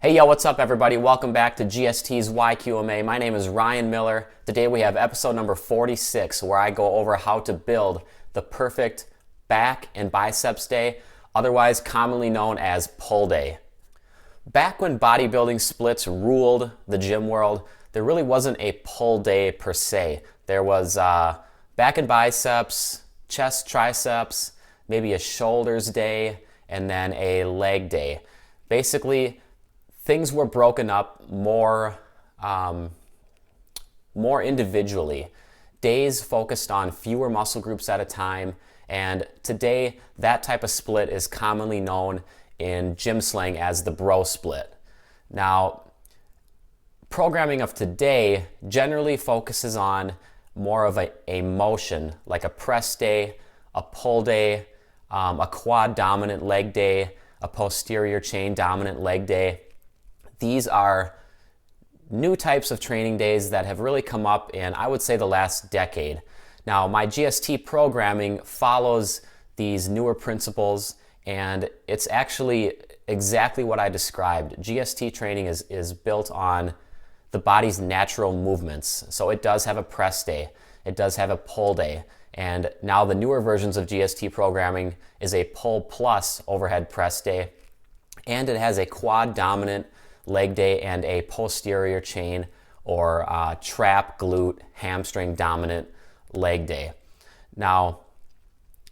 Hey, yo, what's up, everybody? Welcome back to GST's YQMA. My name is Ryan Miller. Today we have episode number 46, where I go over how to build the perfect back and biceps day, otherwise commonly known as pull day. Back when bodybuilding splits ruled the gym world, there really wasn't a pull day per se. There was back and biceps, chest, triceps, maybe a shoulders day, and then a leg day. Basically, things were broken up more individually. Days focused on fewer muscle groups at a time, and today that type of split is commonly known in gym slang as the bro split. Now, programming of today generally focuses on more of a motion, like a press day, a pull day, a quad dominant leg day, a posterior chain dominant leg day. These are new types of training days that have really come up in, I would say, the last decade. Now, my GST programming follows these newer principles, and it's actually exactly what I described. GST training is built on the body's natural movements. So it does have a press day, it does have a pull day, and now the newer versions of GST programming is a pull plus overhead press day, and it has a quad dominant leg day and a posterior chain or trap, glute, hamstring dominant leg day. Now,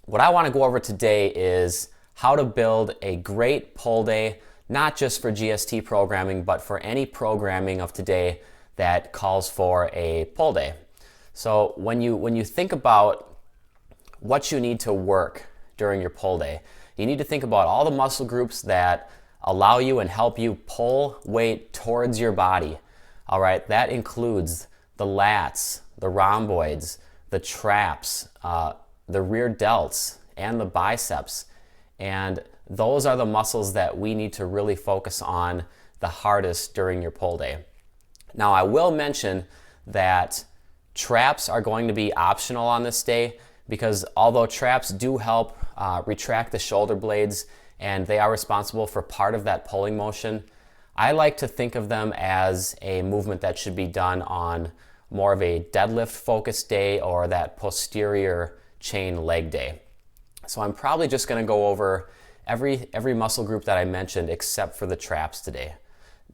what I want to go over today is how to build a great pull day, not just for GST programming, but for any programming of today that calls for a pull day. So when you think about what you need to work during your pull day, you need to think about all the muscle groups that allow you and help you pull weight towards your body. All right, that includes the lats, the rhomboids, the traps, the rear delts, and the biceps. And those are the muscles that we need to really focus on the hardest during your pull day. Now, I will mention that traps are going to be optional on this day, because although traps do help retract the shoulder blades and they are responsible for part of that pulling motion, I like to think of them as a movement that should be done on more of a deadlift focused day or that posterior chain leg day. So I'm probably just going to go over every muscle group that I mentioned except for the traps today.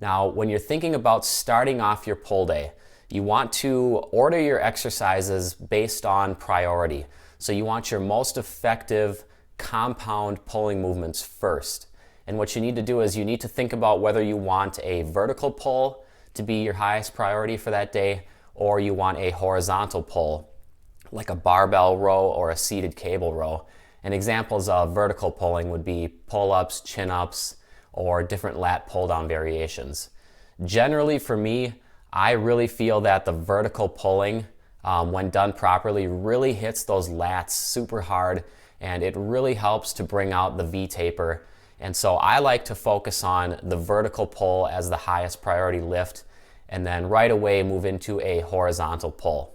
Now, when you're thinking about starting off your pull day, you want to order your exercises based on priority. So you want your most effective compound pulling movements first. And what you need to do is you need to think about whether you want a vertical pull to be your highest priority for that day, or you want a horizontal pull, like a barbell row or a seated cable row. And examples of vertical pulling would be pull-ups, chin-ups, or different lat pull-down variations. Generally, for me, I really feel that the vertical pulling, when done properly, really hits those lats super hard, and it really helps to bring out the V-taper. And so I like to focus on the vertical pull as the highest priority lift, and then right away move into a horizontal pull.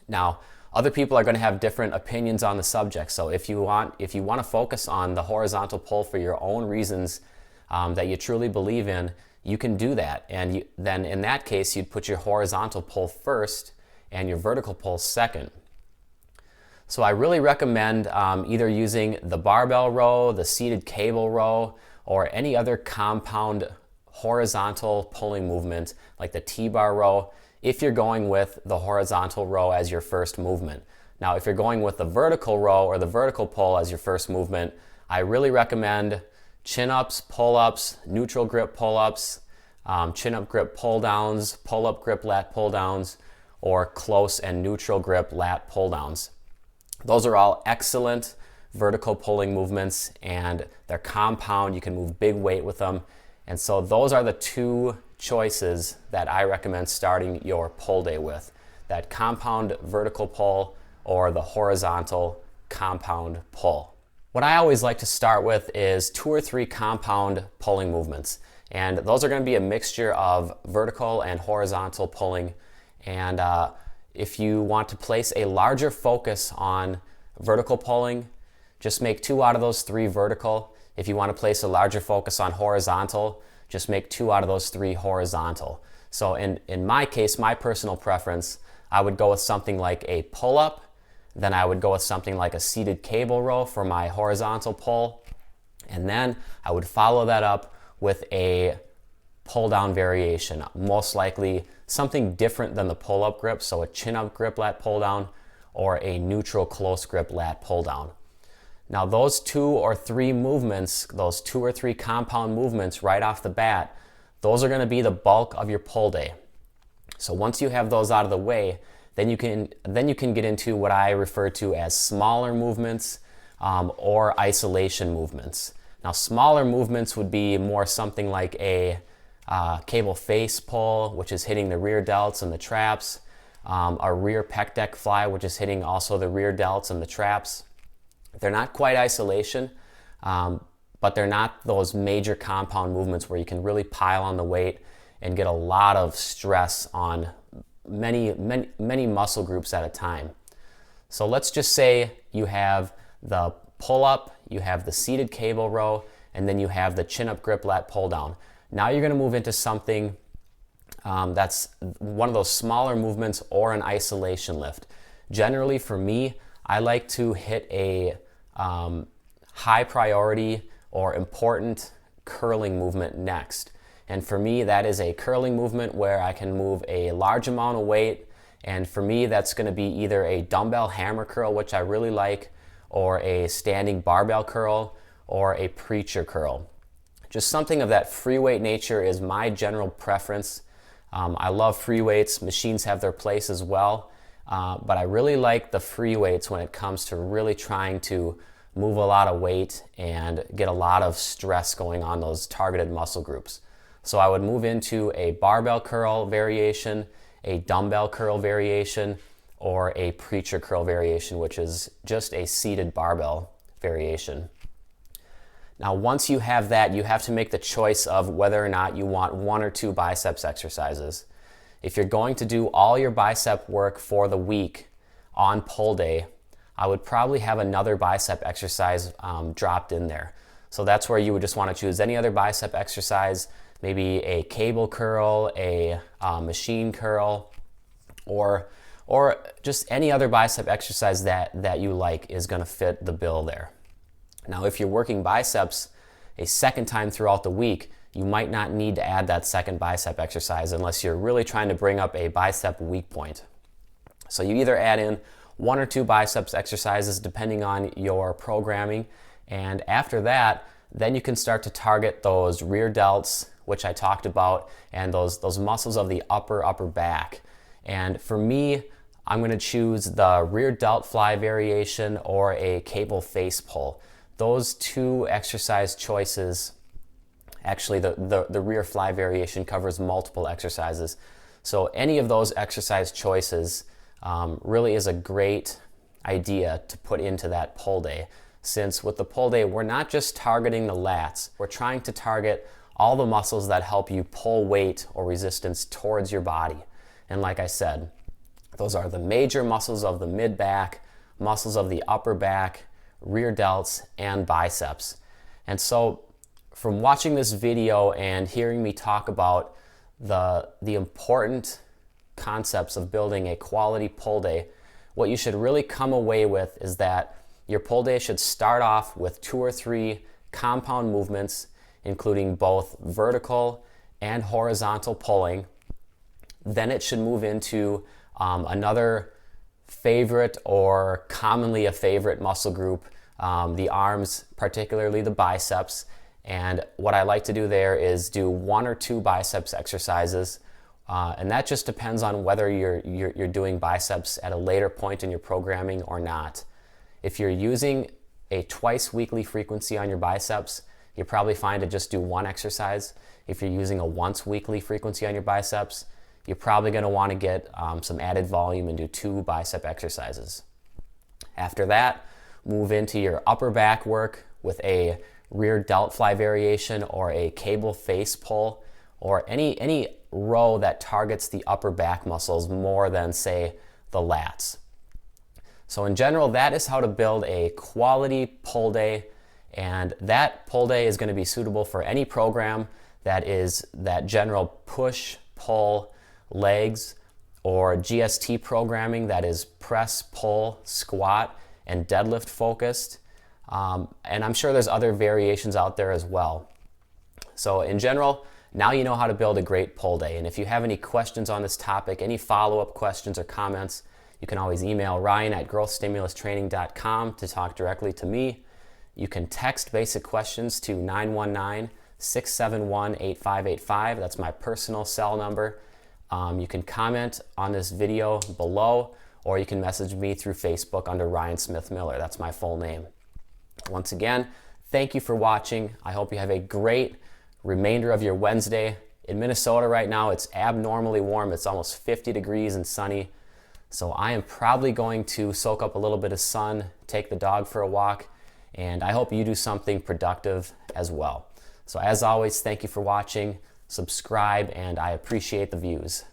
Now, other people are going to have different opinions on the subject. So if you want to focus on the horizontal pull for your own reasons that you truly believe in, you can do that. And then in that case, you'd put your horizontal pull first and your vertical pull second. So I really recommend either using the barbell row, the seated cable row, or any other compound horizontal pulling movement like the T-bar row, if you're going with the horizontal row as your first movement. Now, if you're going with the vertical row or the vertical pull as your first movement, I really recommend chin-ups, pull-ups, neutral grip pull-ups, chin-up grip pull-downs, pull-up grip lat pull-downs, or close and neutral grip lat pull-downs. Those are all excellent vertical pulling movements, and they're compound. You can move big weight with them. And so those are the two choices that I recommend starting your pull day with: that compound vertical pull or the horizontal compound pull. What I always like to start with is 2 or 3 compound pulling movements. And those are going to be a mixture of vertical and horizontal pulling. And if you want to place a larger focus on vertical pulling, just make 2 out of those 3 vertical. If you want to place a larger focus on horizontal, just make 2 out of those 3 horizontal. So in my case, my personal preference, I would go with something like a pull-up, then I would go with something like a seated cable row for my horizontal pull, and then I would follow that up with a pull-down variation, most likely something different than the pull-up grip, so a chin-up grip lat pull-down or a neutral close grip lat pull-down. Now those 2 or 3 movements, those 2 or 3 compound movements right off the bat, those are going to be the bulk of your pull day. So once you have those out of the way, then you can get into what I refer to as smaller movements or isolation movements. Now smaller movements would be more something like a cable face pull, which is hitting the rear delts and the traps, a rear pec deck fly, which is hitting also the rear delts and the traps. They're not quite isolation, but they're not those major compound movements where you can really pile on the weight and get a lot of stress on many muscle groups at a time. So let's just say you have the pull-up, you have the seated cable row, and then you have the chin-up grip lat pull-down. Now you're going to move into something that's one of those smaller movements or an isolation lift. Generally for me, I like to hit a high priority or important curling movement next. And for me, that is a curling movement where I can move a large amount of weight. And for me, that's going to be either a dumbbell hammer curl, which I really like, or a standing barbell curl, or a preacher curl. Just something of that free weight nature is my general preference. I love free weights. Machines have their place as well. But I really like the free weights when it comes to really trying to move a lot of weight and get a lot of stress going on those targeted muscle groups. So I would move into a barbell curl variation, a dumbbell curl variation, or a preacher curl variation, which is just a seated barbell variation. Now, once you have that, you have to make the choice of whether or not you want 1 or 2 biceps exercises. If you're going to do all your bicep work for the week on pull day, I would probably have another bicep exercise dropped in there. So that's where you would just want to choose any other bicep exercise, maybe a cable curl, a machine curl, or just any other bicep exercise that you like is going to fit the bill there. Now, if you're working biceps a second time throughout the week, you might not need to add that second bicep exercise unless you're really trying to bring up a bicep weak point. So you either add in 1 or 2 biceps exercises depending on your programming, and after that, then you can start to target those rear delts, which I talked about, and those muscles of the upper back. And for me, I'm going to choose the rear delt fly variation or a cable face pull. Those 2 exercise choices, actually the rear fly variation covers multiple exercises. So any of those exercise choices really is a great idea to put into that pull day. Since with the pull day, we're not just targeting the lats, we're trying to target all the muscles that help you pull weight or resistance towards your body. And like I said, those are the major muscles of the mid back, muscles of the upper back, rear delts, and biceps. And so from watching this video and hearing me talk about the important concepts of building a quality pull day, what you should really come away with is that your pull day should start off with 2 or 3 compound movements, including both vertical and horizontal pulling. Then it should move into another favorite or commonly a favorite muscle group, the arms, particularly the biceps. And what I like to do there is do 1 or 2 biceps exercises. And that just depends on whether you're doing biceps at a later point in your programming or not. If you're using a twice weekly frequency on your biceps, you're probably fine to just do 1 exercise. If you're using a once weekly frequency on your biceps, you're probably going to want to get some added volume and do 2 bicep exercises. After that, move into your upper back work with a rear delt fly variation or a cable face pull, or any row that targets the upper back muscles more than, say, the lats. So in general, that is how to build a quality pull day, and that pull day is going to be suitable for any program that is that general push, pull, legs, or GST programming that is press, pull, squat, and deadlift focused. And I'm sure there's other variations out there as well. So in general, now you know how to build a great pull day. And if you have any questions on this topic, any follow-up questions or comments, you can always email ryan@growthstimulustraining.com to talk directly to me. You can text basic questions to 919-671-8585. That's my personal cell number. You can comment on this video below, or you can message me through Facebook under Ryan Smith Miller. That's my full name. Once again, thank you for watching. I hope you have a great remainder of your Wednesday. In Minnesota right now, it's abnormally warm. It's almost 50 degrees and sunny. So I am probably going to soak up a little bit of sun, take the dog for a walk, and I hope you do something productive as well. So as always, thank you for watching, subscribe, and I appreciate the views.